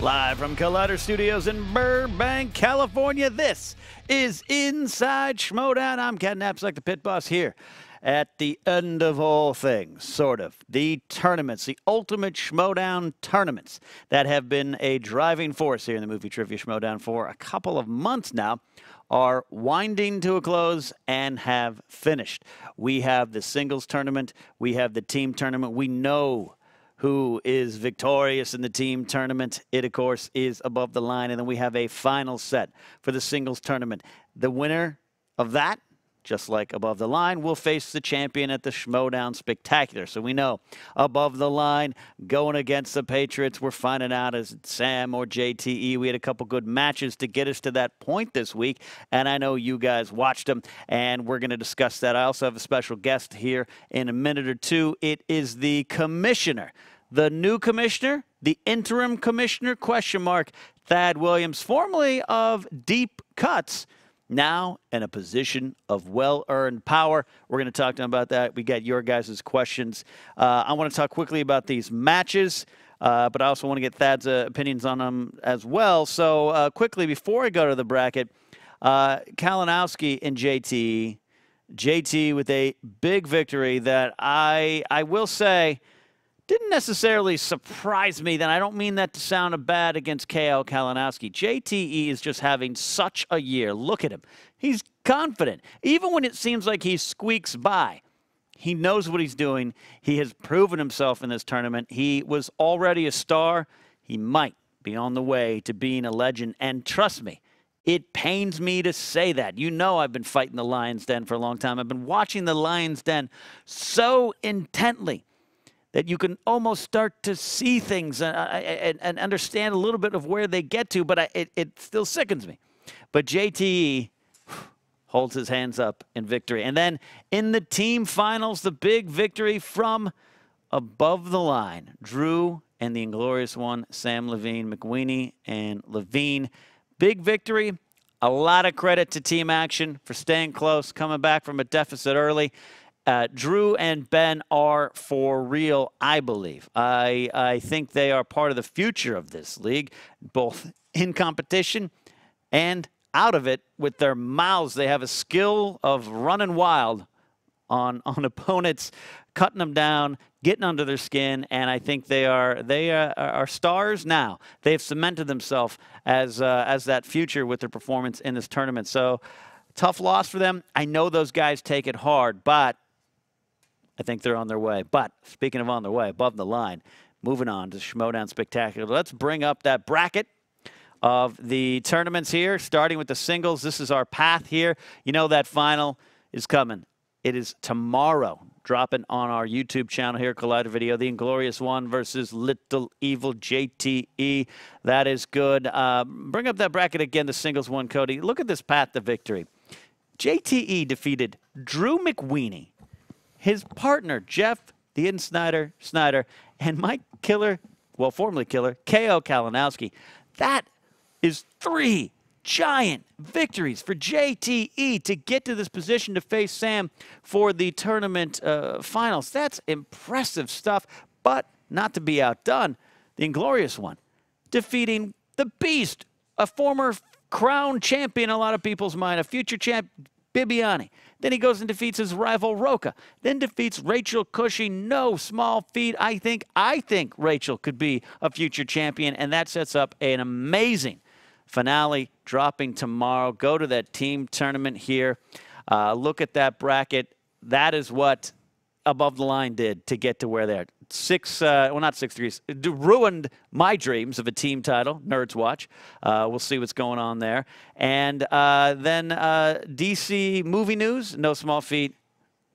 Live from Collider Studios in Burbank, California, this is Inside Schmoedown. I'm Napzok, the Pitboss, here at the end of all things, sort of. The tournaments, the ultimate Schmoedown tournaments that have been a driving force here in the Movie Trivia Schmoedown for a couple of months now are winding to a close and have finished. We have the singles tournament. We have the team tournament. We know who is victorious in the team tournament. It, of course, is above the line. And then we have a final set for the singles tournament. The winner of that, just like above the line, will face the champion at the Schmoedown Spectacular. So we know above the line, going against the Patriots, we're finding out as Sam or JTE. We had a couple good matches to get us to that point this week, and I know you guys watched them, and we're going to discuss that. I also have a special guest here in a minute or two. It is the commissioner, the new commissioner, the interim commissioner, Thadd Williams, formerly of Deep Cuts, now in a position of well-earned power. We're going to talk to him about that. We got your guys' questions. I want to talk quickly about these matches, but I also want to get Thadd's opinions on them as well. So quickly, before I go to the bracket, Kalinowski and JT. JT with a big victory that I will say didn't necessarily surprise me. Then I don't mean that to sound bad against KL Kalinowski. JTE is just having such a year. Look at him. He's confident. Even when it seems like he squeaks by, he knows what he's doing. He has proven himself in this tournament. He was already a star. He might be on the way to being a legend. And trust me, it pains me to say that. You know I've been fighting the Lion's Den for a long time. I've been watching the Lion's Den so intently that you can almost start to see things and understand a little bit of where they get to, but it still sickens me. But JTE holds his hands up in victory. And then in the team finals, the big victory from above the line. Drew and the inglorious one, Sam Levine, McWeeny and Levine. Big victory. A lot of credit to Team Action for staying close, coming back from a deficit early. Drew and Ben are for real, I believe. I think they are part of the future of this league, both in competition and out of it with their mouths. They have a skill of running wild on opponents, cutting them down, getting under their skin, and I think they are stars now. They've cemented themselves as that future with their performance in this tournament. So tough loss for them. I know those guys take it hard, but I think they're on their way. But speaking of on their way, above the line, moving on to Schmoedown Spectacular. Let's bring up that bracket of the tournaments here, starting with the singles. This is our path here. You know that final is coming. It is tomorrow, dropping on our YouTube channel here, Collider Video. The Inglorious One versus Little Evil JTE. That is good. Bring up that bracket again, the singles one, Cody. Look at this path to victory. JTE defeated Drew McWeeny, his partner, Jeff, the Snyder, and Mike Killer, well, formerly Killer, KO Kalinowski. That is 3 giant victories for JTE to get to this position to face Sam for the tournament finals. That's impressive stuff, but not to be outdone. The Inglorious One defeating the Beast, a former crown champion in a lot of people's mind, a future champ, Bibiani. Then he goes and defeats his rival, Roca. Then defeats Rachel Cushing. No small feat. I think Rachel could be a future champion, and that sets up an amazing finale dropping tomorrow. Go to that team tournament here. Look at that bracket. That is what Above the Line did to get to where they're. Well, not 6 degrees. It ruined my dreams of a team title, Nerds Watch. We'll see what's going on there. And then DC movie news, no small feat.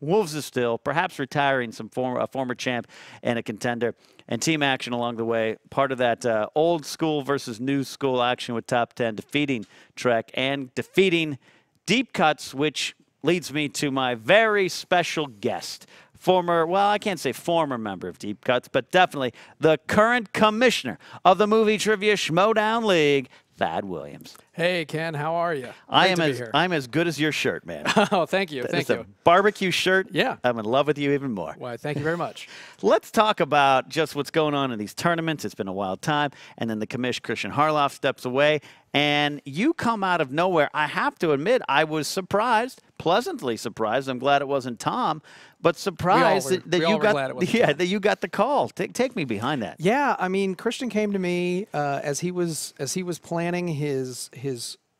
Wolves is still, perhaps retiring a former champ and a contender. And Team Action along the way, part of that old school versus new school action with Top 10, defeating Trek and defeating Deep Cuts, which leads me to my very special guest. Well, I can't say former member of Deep Cuts, but definitely the current commissioner of the Movie Trivia Schmoedown League, Thadd Williams. Hey, Ken, how are you? I'm as good as your shirt, man. Oh, thank you. Thank It's you. a barbecue shirt. Yeah. I'm in love with you even more. Why, thank you very much. Let's talk about just what's going on in these tournaments. It's been a wild time. And then the commissioner, Christian Harloff, steps away. And you come out of nowhere. I have to admit, I was surprised, pleasantly surprised. I'm glad it wasn't Tom, but surprised that you got the call. Take me behind that. Yeah, I mean, Christian came to me as he was planning his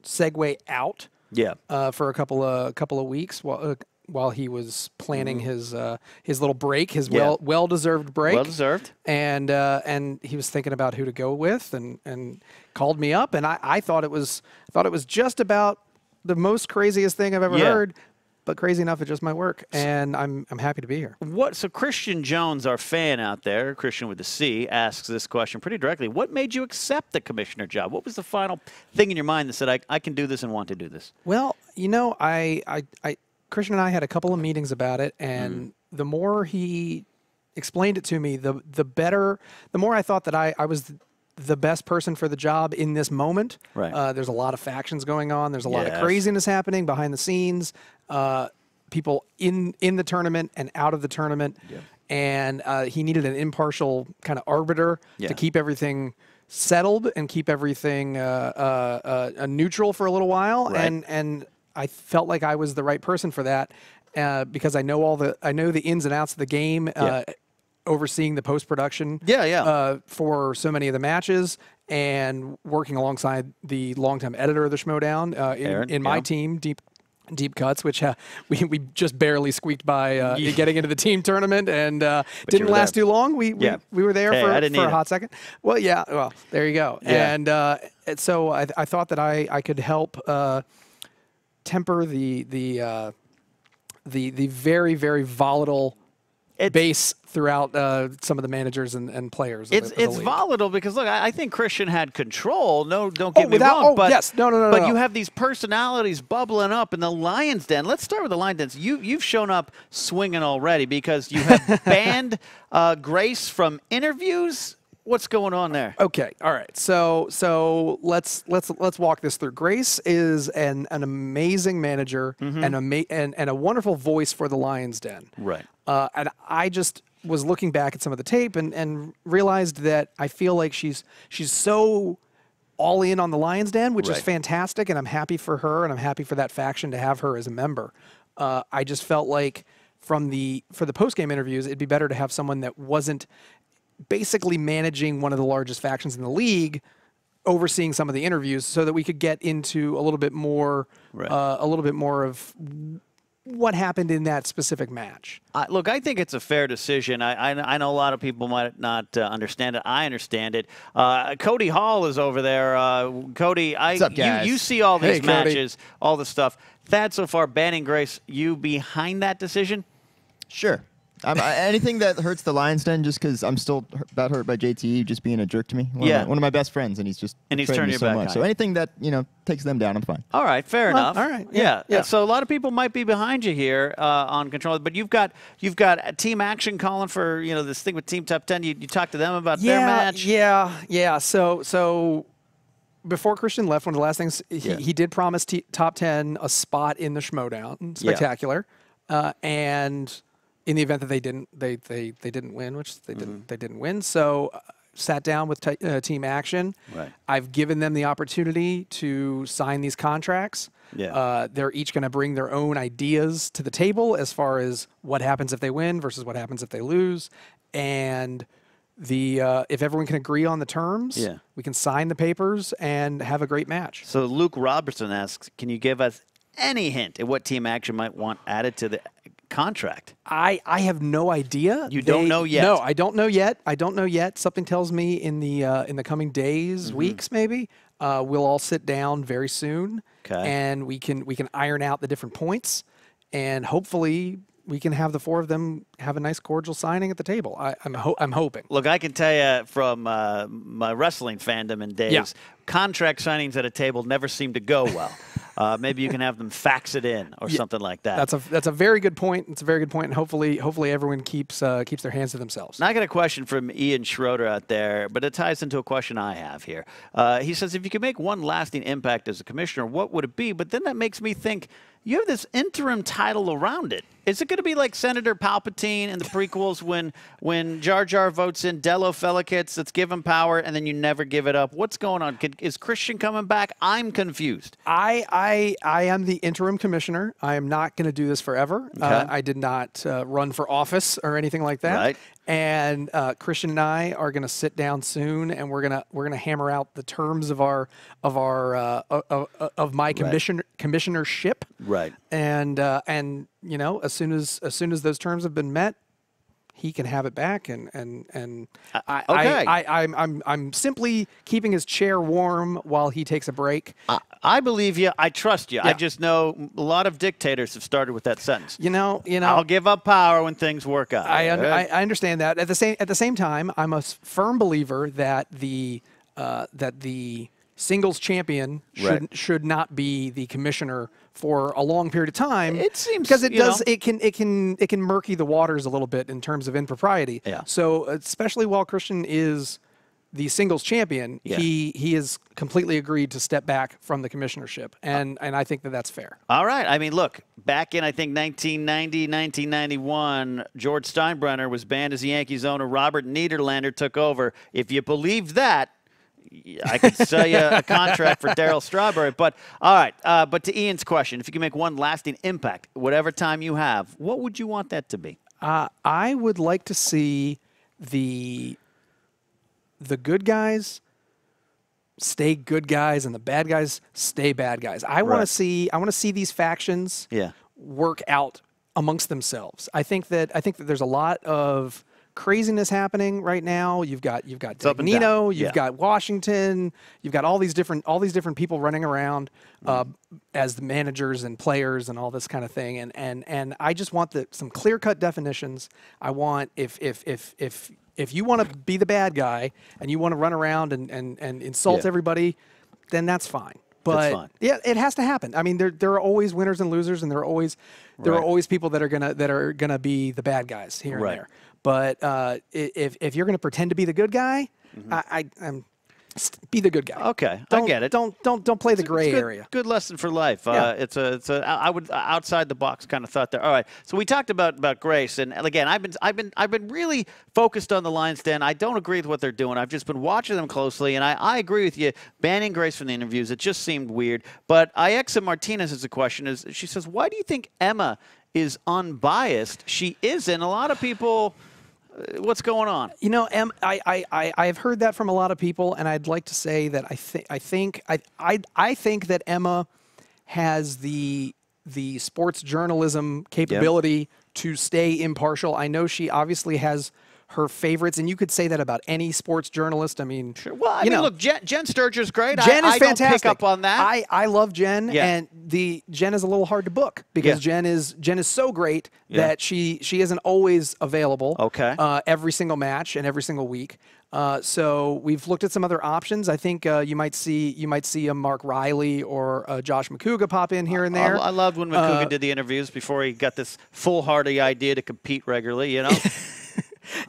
segue out. Yeah. For a couple of weeks while he was planning his little break, his well-deserved break. Well-deserved. And he was thinking about who to go with and called me up, and I thought it was just about the most craziest thing I've ever heard. But crazy enough, it just might work, and I'm happy to be here. So Christian Jones, our fan out there, Christian with the C, asks this question pretty directly. What made you accept the commissioner job? What was the final thing in your mind that said, I can do this and want to do this? Well, you know, Christian and I had a couple of meetings about it, and the more he explained it to me, the more I thought that I was the best person for the job in this moment. Right. There's a lot of factions going on. There's a lot of craziness happening behind the scenes. People in the tournament and out of the tournament. Yeah. And he needed an impartial kind of arbiter to keep everything settled and keep everything neutral for a little while. Right. And I felt like I was the right person for that because I know the ins and outs of the game. Overseeing the post-production for so many of the matches and working alongside the longtime editor of the Schmoedown in my team, Deep Cuts, which we just barely squeaked by getting into the team tournament and didn't last too long. We were there for a hot second. Well, well, there you go. Yeah. And so I thought that I could help temper the very, very volatile base throughout some of the managers and players. It's volatile because, look, I think Christian had control. No, don't get me wrong. But you have these personalities bubbling up in the Lion's Den. Let's start with the Lion's Den. You've shown up swinging already because you have banned Grace from interviews. What's going on there? Okay, all right. So let's walk this through. Grace is an amazing manager and a wonderful voice for the Lion's Den. Right. And I just was looking back at some of the tape and realized that I feel like she's so all in on the Lion's Den, which is fantastic, and I'm happy for her and I'm happy for that faction to have her as a member. I just felt like for the post-game interviews, it'd be better to have someone that wasn't basically managing one of the largest factions in the league, overseeing some of the interviews, so that we could get into a little bit more of what happened in that specific match. Look, I think it's a fair decision. I know a lot of people might not understand it. I understand it. Cody Hall is over there. Cody, what's up, guys? You see all these matches, all the stuff. Thadd, so far, banning Grace, you behind that decision? Sure. Anything that hurts the Lion's Den, just because I'm still about hurt by JTE just being a jerk to me. One of my best friends, and he's turning your back on you. So anything that takes them down, I'm fine. All right, fair enough. All right, yeah. So a lot of people might be behind you here on control, but you've got Team Action calling for this thing with Team Top 10. You talked to them about their match. Yeah. So before Christian left, one of the last things he did promise Top 10 a spot in the Schmoedown Spectacular, and in the event that they didn't win, which they didn't win, so sat down with Team Action. Right. I've given them the opportunity to sign these contracts. Yeah. They're each going to bring their own ideas to the table as far as what happens if they win versus what happens if they lose, and if everyone can agree on the terms, we can sign the papers and have a great match. So Luke Robertson asks, can you give us any hint at what Team Action might want added to the contract? I have no idea. You don't know yet? No, I don't know yet. Something tells me in the coming days, weeks maybe, we'll all sit down very soon, and we can iron out the different points, and hopefully we can have the four of them have a nice cordial signing at the table. I'm hoping. Look, I can tell you from my wrestling fandom and days, contract signings at a table never seem to go well. Maybe you can have them fax it in or something like that. That's a very good point. It's a very good point, and hopefully everyone keeps their hands to themselves. Now I got a question from Ian Schroeder out there, but it ties into a question I have here. He says, if you could make one lasting impact as a commissioner, what would it be? But then that makes me think, you have this interim title around it. Is it going to be like Senator Palpatine in the prequels when Jar Jar votes in Dello Felikits, let's give him power, and then you never give it up? What's going on? Is Christian coming back? I'm confused. I am the interim commissioner. I am not going to do this forever. Okay. I did not run for office or anything like that. Right. And Christian and I are going to sit down soon, and we're gonna hammer out the terms of my commissionership. Right. And you know, as soon as those terms have been met, he can have it back, and I'm simply keeping his chair warm while he takes a break. I believe you. I trust you. Yeah. I just know a lot of dictators have started with that sentence. You know. I'll give up power when things work out. I understand that. At the same time, I'm a firm believer that the singles champion should not be the commissioner for a long period of time. It seems, because it can murky the waters a little bit in terms of impropriety. Yeah. So especially while Christian is the singles champion, he has completely agreed to step back from the commissionership, and I think that that's fair. All right. I mean, look, back in, I think, 1990, 1991, George Steinbrenner was banned as the Yankees owner. Robert Niederlander took over. If you believe that, I could sell you a contract for Darryl Strawberry. But, all right, but to Ian's question, if you can make one lasting impact, whatever time you have, what would you want that to be? I would like to see the good guys stay good guys and the bad guys stay bad guys. I want to see these factions work out amongst themselves. I think that there's a lot of craziness happening right now. You've got Nino, you've got Washington, you've got all these different people running around as the managers and players and all this kind of thing. And I just want some clear-cut definitions. I want if you want to be the bad guy and you want to run around and insult everybody, then that's fine. But yeah, it has to happen. I mean, there are always winners and losers, and there are always people that are gonna be the bad guys here and there. But if you're gonna pretend to be the good guy, be the good guy. Okay, I get it. Don't play the gray area. Good lesson for life. I would outside the box kind of thought there. All right, so we talked about Grace, and again, I've been really focused on the Lions Den. I don't agree with what they're doing. I've just been watching them closely, and I agree with you. Banning Grace from the interviews, it just seemed weird. But Iexa Martinez has a question. She says, why do you think Emma is unbiased? She isn't. A lot of people. What's going on? You know, I've heard that from a lot of people, and I'd like to say that I think that Emma has the sports journalism capability to stay impartial. I know she obviously has her favorites, and you could say that about any sports journalist. I mean, sure. Well, I mean, look, Jen Sturger's great. Jen is fantastic. Don't pick up on that. I love Jen, and Jen is a little hard to book because Jen is so great that she isn't always available. Okay. Every single match and every single week. So we've looked at some other options. I think you might see a Mark Riley or Josh McCouga pop in here and there. I loved when McCouga did the interviews before he got this foolhardy idea to compete regularly. You know.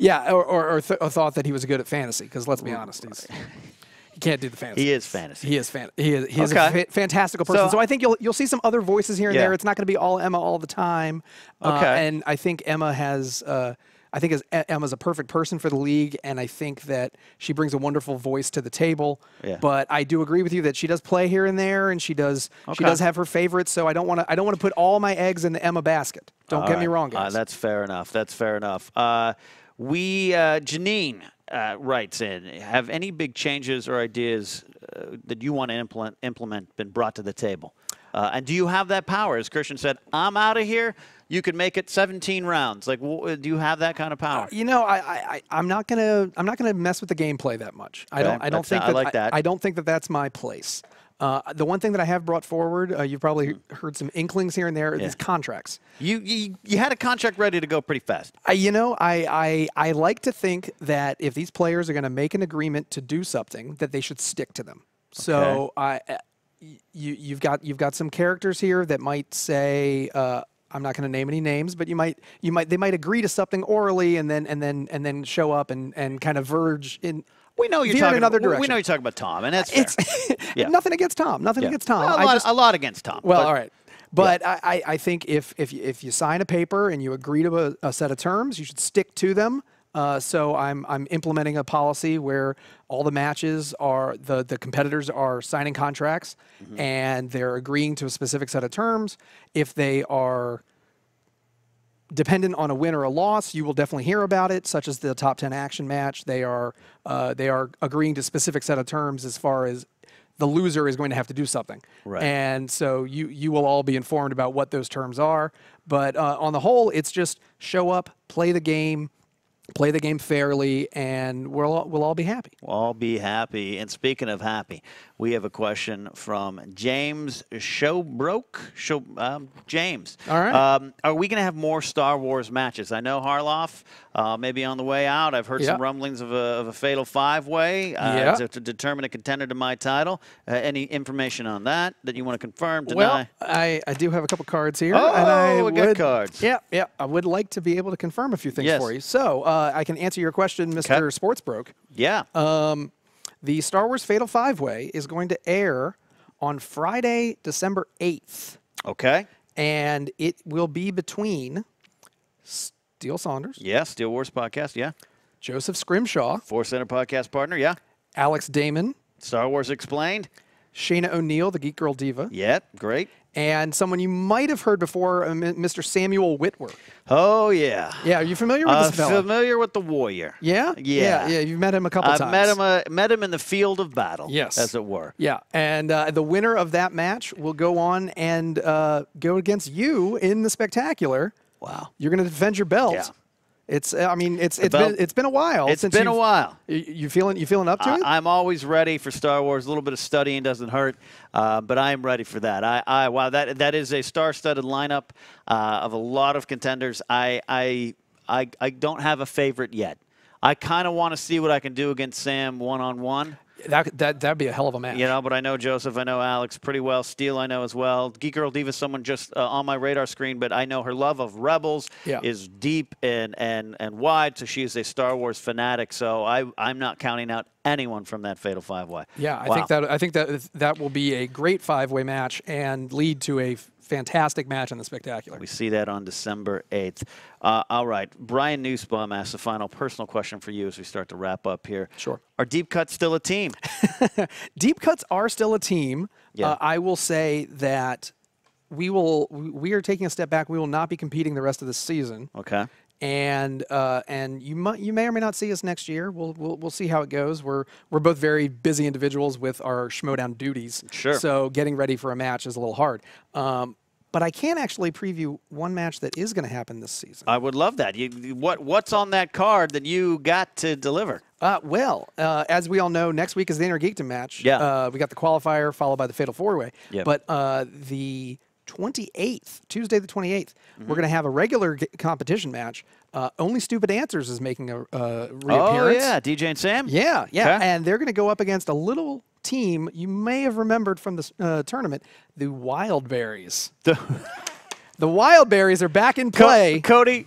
Yeah, or thought that he was good at fantasy, because let's be honest, he can't do the fantasy. He is fantasy. He is a fantastical person. So I think you'll see some other voices here and there. It's not going to be all Emma all the time. And I think Emma has Emma's a perfect person for the league, and I think that she brings a wonderful voice to the table. Yeah. But I do agree with you that she does play here and there, and she does have her favorites. So I don't want to put all my eggs in the Emma basket. Don't get me wrong, guys. That's fair enough. That's fair enough. Janine writes in, have any big changes or ideas that you want to implement been brought to the table? And do you have that power? As Christian said, I'm out of here. You could make it 17 rounds. Like, do you have that kind of power? You know, I'm not gonna mess with the gameplay that much. I don't think that that's my place. The one thing that I have brought forward, you've probably heard some inklings here and there, is contracts. You had a contract ready to go pretty fast. I like to think that if these players are going to make an agreement to do something, that they should stick to them. So you've got some characters here that might say, I'm not going to name any names, but they might agree to something orally and then show up and kind of verge in. We know you're talking another direction. We know you're talking about Tom, and that's fair. Nothing against Tom. Nothing against Tom. Well, a lot against Tom. Well, all right. But I think if you sign a paper and you agree to a set of terms, you should stick to them. So I'm implementing a policy where all the matches are the competitors are signing contracts and they're agreeing to a specific set of terms. If they are dependent on a win or a loss, you will definitely hear about it, such as the top 10 action match. They are agreeing to a specific set of terms as far as the loser is going to have to do something. Right. And so you will all be informed about what those terms are. But on the whole, it's just show up, play the game fairly, and we'll all be happy. We'll all be happy. And speaking of happy, we have a question from James James. All right. Are we going to have more Star Wars matches? I know Harloff maybe on the way out. I've heard some rumblings of a fatal five-way to determine a contender to my title. Any information on that you want to confirm, deny? Well, I do have a couple cards here. Oh, and we got cards. Yeah. I would like to be able to confirm a few things for you. So I can answer your question, Mr. Sportsbroke. Yeah. The Star Wars Fatal Five-Way is going to air on Friday, December 8th. Okay. And it will be between Steele Saunders. Yeah, Steel Wars Podcast, yeah. Joseph Scrimshaw. Force Center Podcast partner, yeah. Alex Damon. Star Wars Explained. Shayna O'Neill, the Geek Girl Diva. Yeah, great. And someone you might have heard before, Mr. Samuel Whitworth. Oh, yeah. Yeah, are you familiar with this fella? Familiar with the Warrior. Yeah? Yeah. You've met him a couple times. I've met him in the field of battle, as it were. Yeah, and the winner of that match will go on and go against you in the Spectacular. Wow. You're going to defend your belt. Yeah. It's been a while. It's been a while. You feeling up to it? I'm always ready for Star Wars. A little bit of studying doesn't hurt, but I am ready for that. Wow, that is a star-studded lineup of a lot of contenders. I don't have a favorite yet. I kind of want to see what I can do against Sam one-on-one. That'd be a hell of a match. But I know Joseph, I know Alex pretty well. Steele, I know as well. Geek Girl Diva, someone just on my radar screen, but I know her love of Rebels is deep and wide. So she is a Star Wars fanatic. So I'm not counting out anyone from that Fatal Five-Way. Yeah, I think that will be a great five-way match and lead to a fantastic match in the Spectacular. We see that on December 8th. All right. Brian Nussbaum asks a final personal question for you as we start to wrap up here. Sure. Are Deep Cuts still a team? Deep Cuts are still a team. Yeah. I will say that we are taking a step back. We will not be competing the rest of the season. Okay. And you may or may not see us next year. We'll see how it goes. We're both very busy individuals with our Schmoedown duties. Sure. So getting ready for a match is a little hard. But I can actually preview one match that is going to happen this season. I would love that. What's on that card that you got to deliver? As we all know, next week is the Inner Geekdom match. Yeah. We got the qualifier followed by the Fatal Four-Way. Yep. But the 28th, Tuesday the 28th, we're going to have a regular competition match. Only Stupid Answers is making a reappearance. Oh, yeah. DJ and Sam? Yeah. Okay. And they're going to go up against a little team you may have remembered from the tournament, the Wildberries. The Wildberries are back in play. Cody,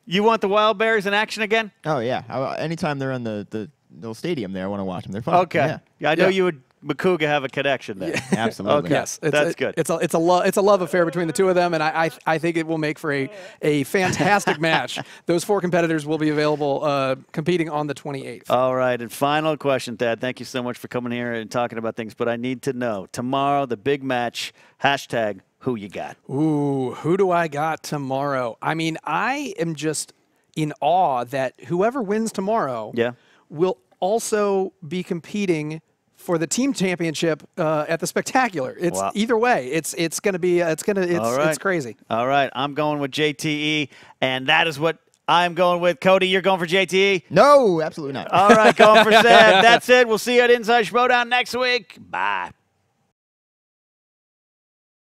you want the Wildberries in action again? Oh, yeah. Anytime they're in the little stadium there, I want to watch them. They're fun. Okay. Yeah, I know you would Makuga have a connection there. Yeah. Absolutely. Okay. Yes, that's good. It's a love affair between the two of them, and I think it will make for a fantastic match. Those four competitors will be available competing on the 28th. All right, and final question, Thadd. Thank you so much for coming here and talking about things, but I need to know, tomorrow, the big match, hashtag who you got? Ooh, who do I got tomorrow? I mean, I am just in awe that whoever wins tomorrow will also be competing for the team championship at the Spectacular. It's either way. It's going to be it's crazy. All right, I'm going with JTE, and that is what I'm going with. Cody, you're going for JTE? No, absolutely not. All right, going for Sam. That's it. We'll see you at Inside Schmoedown next week. Bye.